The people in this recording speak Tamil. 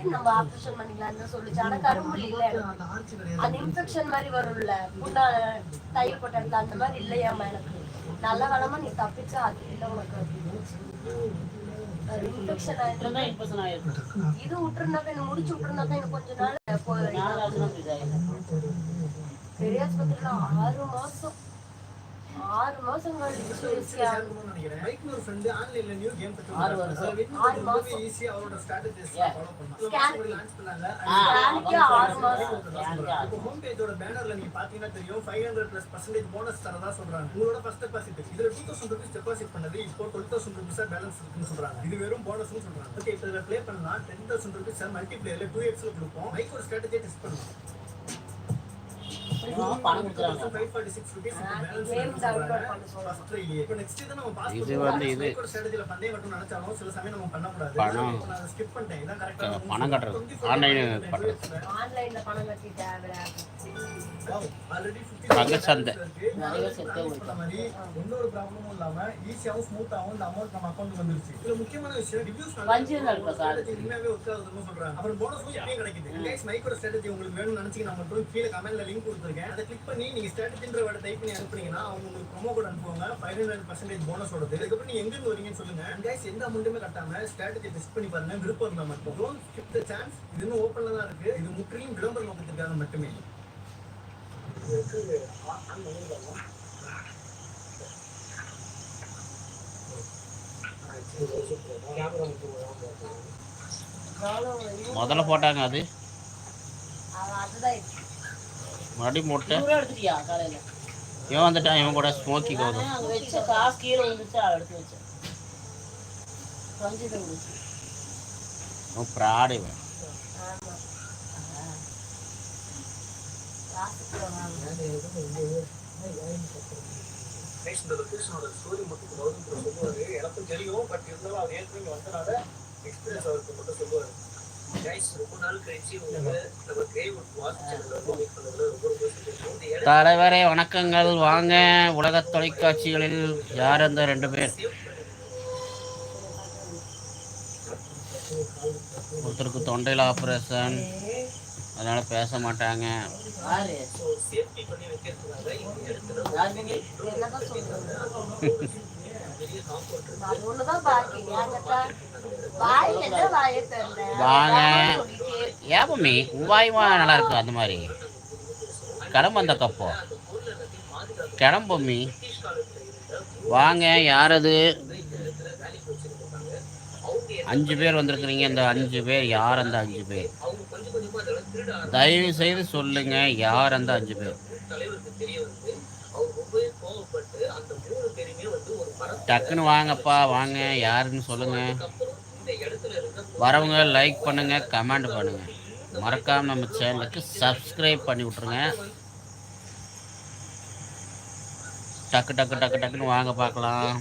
இல்லாட்டி நம்ம ஆப்ரேஷன் பண்ணிக்கலாம்னு சொல்லிச்சு. ஆனா கரும்புலி இல்ல, அந்த இன்ஃபெக்ஷன் மாதிரி வரும்ல புண்ணா தையல் போட்ட இடத்துல, அந்த மாதிரி இல்லையாமா எனக்கு. நல்ல காலமா நீ தப்பிச்சா, அது இல்லை உனக்கு இன்ஃபெக்ஷன் ஆயிருக்கு. இது விட்டுருந்தாக்கா, என்ன முடிச்சு விட்டுருந்தாக்கா எனக்கு கொஞ்ச நாள் பெரிய ஆஸ்பத்திரியில 6 மாசம் 6 மாசம் கழிச்சு இது வெறும் போனஸ் சொல்றாங்க. ஓகே, இப்போ இதில் ப்ளே பண்ணலாம். 10,000 rupees மல்டிப்ளேயர்ல 2x கொடுப்போம். மைக்ரோ ஸ்ட்ராட்டஜி டெஸ்ட் பண்ணலாம். இது வந்து இது சில சமயம் நம்ம பண்ணக்கூடாது. நான் ஸ்கிப் பண்ணிட்டேன். இதான் கரெக்டா பணம் கட்டுறது. ஆன்லைன்ல பணம் கட்டிட்டேன். இன்னொரு ப்ராப்ளமும் இல்லாம ஈஸியாவும் ஸ்மூத்தாவும் இந்த அமௌண்ட் நம்ம அக்கௌண்ட் வந்துருச்சு. இதுல முக்கியமான விஷயம் ரிவ்யூஸ் உண்மையாவே ஒர்க் சொல்றாங்க. அப்புறம் போனஸும் எப்பயும் கிடைக்குது. கைஸ், மைக்ரோ ஸ்ட்ராட்டஜி உங்களுக்கு வேணும்னு நினைச்சீங்கன்னா மட்டும் கீழே கமெண்ட்ல லிங்க் கொடுத்துருக்கேன். அதை கிளிக் பண்ணி நீங்க ஸ்ட்ராட்டஜின்ற வேர்டை டைப் பண்ணி அனுப்புனீங்கன்னா அவங்க உங்களுக்கு ப்ரோமோ கோட் அனுப்புவாங்க. 500% போனஸோடது. அதுக்கப்புறம் நீங்க எங்க இருந்து வரீங்கன்னு சொல்லுங்க. கைஸ், எந்த அமௌண்ட்டுமே கட்டாம ஸ்ட்ராட்டஜி டெஸ்ட் பண்ணி பாருங்க. விருப்பம் இருந்தா மட்டும். Don't skip the chance. இது இன்னும் ஓப்பன்ல தான் இருக்கு. இது முற்றிலும் விளம்பர நோக்கத்திற்காக மட்டுமே. முதல்ல போட்டாங்க அது மறுபடியும் போட்டு இவன் வந்துட்டான். இவன் கூட ஸ்மோக்கி போதும் ப்ராடு இவன். இந்த லொகேஷனோட ஸ்டோரி மட்டும் சொல்லுவாரு. எனக்கும் தெரியும், பட் இருந்தாலும் அவர் ஏற்கனவே வந்தனால எக்ஸ்பீரியன்ஸ் அவருக்கு மட்டும் சொல்லுவாரு. தலைவரே வணக்கங்கள். வாங்க, உலக தொலைக்காட்சிகளில் யார் அந்த 2 பேர்? ஒருத்தருக்கு தொண்டையில் ஆப்ரேஷன், அதனால பேச மாட்டாங்க. வாங்க, ஏபமி உவாயுமா நல்லா இருக்கு. அந்த மாதிரி கிளம்பு, அந்த கப்போ கிளம்புமி. வாங்க, யாரது? 5 பேர் வந்திருக்கிறீங்க. இந்த 5 பேர் யார்? அந்த 5 பேர் தயவு செய்து சொல்லுங்க, யார் அந்த 5 பேர்? டக்குன்னு வாங்கப்பா, வாங்க, யாருன்னு சொல்லுங்க. வரவங்க லைக் பண்ணுங்க, கமெண்ட் பண்ணுங்க, மறக்காம நம்ம சேனலுக்கு சப்ஸ்கிரைப் பண்ணி விட்ருங்க. டக்கு டக்கு டக்கு டக்குன்னு வாங்க பார்க்கலாம்.